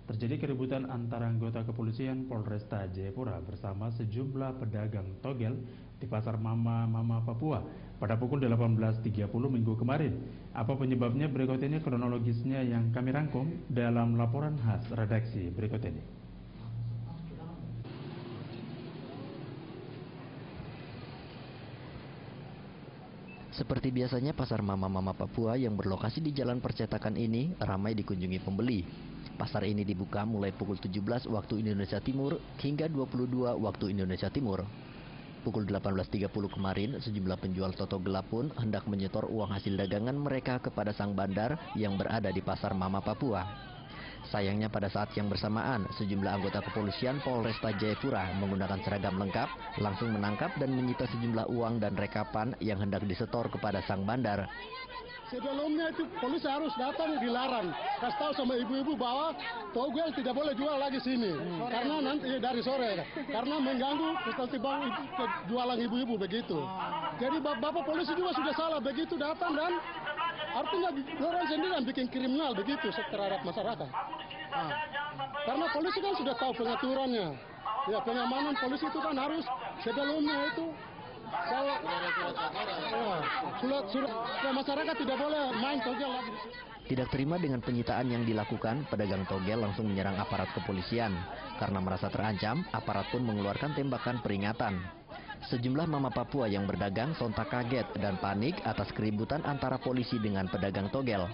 terjadi keributan antara anggota kepolisian Polresta Jayapura bersama sejumlah pedagang togel di Pasar Mama Papua pada pukul 18.30 Minggu kemarin. Apa penyebabnya berikut ini kronologisnya yang kami rangkum dalam laporan khas redaksi berikut ini. Seperti biasanya, Pasar Mama Papua yang berlokasi di Jalan Percetakan ini ramai dikunjungi pembeli. Pasar ini dibuka mulai pukul 17 waktu Indonesia Timur hingga 22 waktu Indonesia Timur. Pukul 18.30 kemarin, sejumlah penjual toto gelap pun hendak menyetor uang hasil dagangan mereka kepada sang bandar yang berada di Pasar Mama Papua. Sayangnya pada saat yang bersamaan, sejumlah anggota kepolisian Polresta Jayapura menggunakan seragam lengkap langsung menangkap dan menyita sejumlah uang dan rekapan yang hendak disetor kepada sang bandar. Sebelumnya itu polisi harus datang dilarang, kasih tahu sama ibu-ibu bahwa togel tidak boleh jual lagi sini, karena nanti dari sore, karena mengganggu ketertiban jualan ibu-ibu begitu. Jadi bapak polisi juga sudah salah begitu datang dan artinya orang sendiri yang bikin kriminal begitu terhadap masyarakat. Karena polisi kan sudah tahu pengaturannya. Ya, pengamanan polisi itu kan harus sebelumnya itu surat masyarakat tidak boleh main togel lagi. Tidak terima dengan penyitaan yang dilakukan, pedagang togel langsung menyerang aparat kepolisian. Karena merasa terancam, aparat pun mengeluarkan tembakan peringatan. Sejumlah mama Papua yang berdagang sontak kaget dan panik atas keributan antara polisi dengan pedagang togel.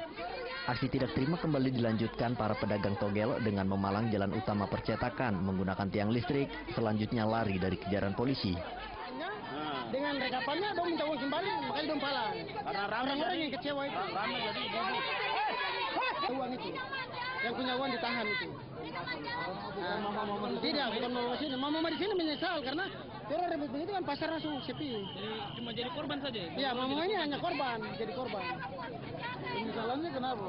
Aksi tidak terima kembali dilanjutkan para pedagang togel dengan memalang jalan utama percetakan menggunakan tiang listrik, selanjutnya lari dari kejaran polisi. Dengan rekapannya dong minta uang kembali, makanya dong palang. Karena orang-orang yang kecewa itu. Ramai jadi uang itu. Yang punya uang ditahan itu. Tidak, bukan mama sini. Mama di sini menyesal karena orang ribut begitu kan pasar langsung sepi. Cuma jadi korban saja? Iya, mama ini hanya korban, jadi korban. Masalahnya kenapa?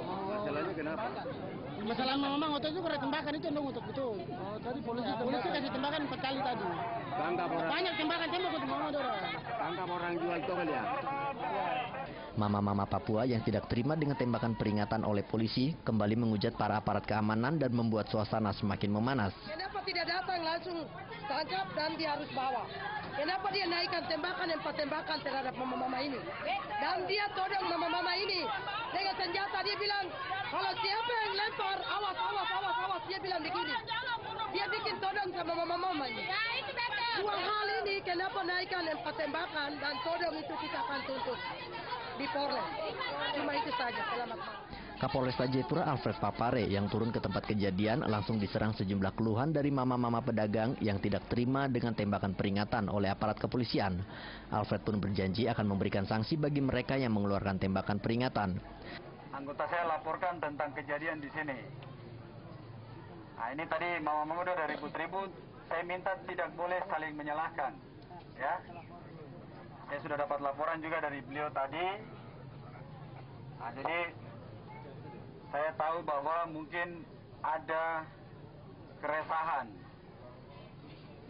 Masalah mama waktu itu karena tembakan itu dong untuk betul. Oh, tadi polisi kasih tembakan 4 kali tadi. Tangkap orang. Banyak tembakan tembak untuk mama orang. Tangkap orang jual togel ya. Mama Papua yang tidak terima dengan tembakan peringatan oleh polisi kembali menghujat para aparat keamanan dan membuat suasana semakin memanas. Kenapa tidak datang langsung tangkap dan dia harus bawa? Kenapa dia naikkan tembakan dan 4 tembakan terhadap mama ini? Dan dia todong mama ini dengan senjata. Dia bilang, kalau siapa yang lempar, awas. Dia bilang begini. Dia bikin todong sama mama ini. Dua hal ini kenapa naikkan 4 tembakan dan todong itu kita akan tuntut di Polres. Cuma itu saja. Selamat malam. Kapolresta Jayapura Alfred Papare yang turun ke tempat kejadian langsung diserang sejumlah keluhan dari mama pedagang yang tidak terima dengan tembakan peringatan oleh aparat kepolisian. Alfred pun berjanji akan memberikan sanksi bagi mereka yang mengeluarkan tembakan peringatan. Anggota saya laporkan tentang kejadian di sini. Nah, ini tadi mama udah dari ribut-ribut. Saya minta tidak boleh saling menyalahkan, ya. Saya sudah dapat laporan juga dari beliau tadi. Nah, jadi saya tahu bahwa mungkin ada keresahan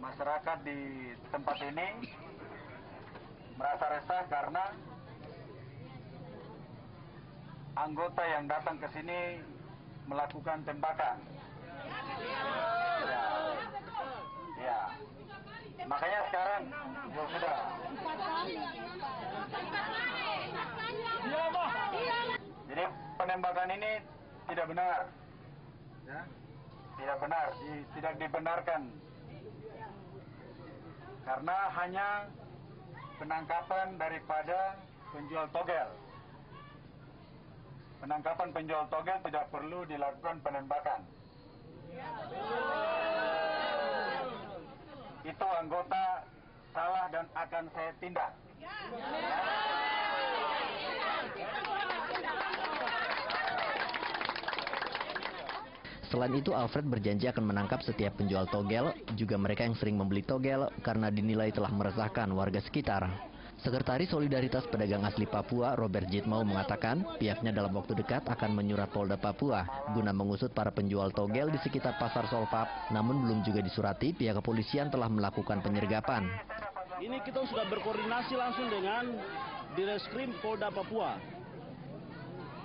masyarakat di tempat ini, merasa resah karena anggota yang datang ke sini melakukan tembakan. Ya. Makanya sekarang sudah. Jadi penembakan ini tidak benar, ya? Tidak benar, tidak dibenarkan, karena hanya penangkapan daripada penjual togel. Penangkapan penjual togel tidak perlu dilakukan penembakan. Itu anggota salah dan akan saya tindak. Selain itu, Alfred berjanji akan menangkap setiap penjual togel, juga mereka yang sering membeli togel karena dinilai telah meresahkan warga sekitar. Sekretaris Solidaritas Pedagang Asli Papua, Robert Jitmau, mengatakan pihaknya dalam waktu dekat akan menyurat Polda Papua guna mengusut para penjual togel di sekitar Pasar Solpap. Namun belum juga disurati, pihak kepolisian telah melakukan penyergapan. Ini kita sudah berkoordinasi langsung dengan Direskrim Polda Papua.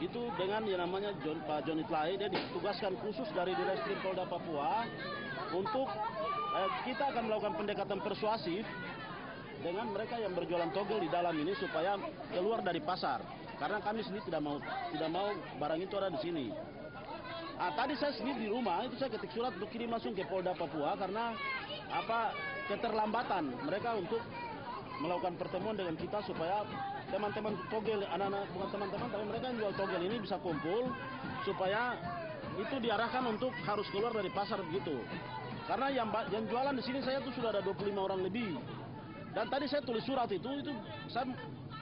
itu dengan yang namanya Pak Joni Tlae, dia ditugaskan khusus dari Direskrim Polda Papua untuk kita akan melakukan pendekatan persuasif dengan mereka yang berjualan togel di dalam ini supaya keluar dari pasar. Karena kami sendiri tidak mau barang itu ada di sini. Tadi saya sendiri di rumah itu saya ketik surat untuk kirim langsung ke Polda Papua karena keterlambatan mereka untuk melakukan pertemuan dengan kita supaya teman-teman togel, anak-anak bukan teman-teman tapi mereka yang jual togel ini bisa kumpul supaya itu diarahkan untuk harus keluar dari pasar begitu. Karena yang jualan di sini saya tuh sudah ada 25 orang lebih. Dan tadi saya tulis surat itu saya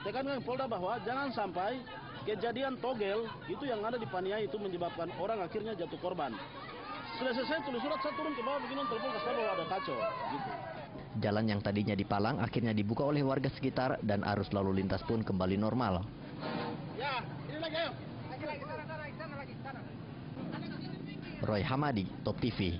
tekankan ke Polda bahwa jangan sampai kejadian togel itu yang ada di Paniai itu menyebabkan orang akhirnya jatuh korban. Sudah selesai tulis surat, saya turun ke bawah begini telepon ke saya bahwa ada kacau gitu. Jalan yang tadinya dipalang akhirnya dibuka oleh warga sekitar dan arus lalu lintas pun kembali normal. Ya, ini lagi ayo. Roy Hamadi, Top TV.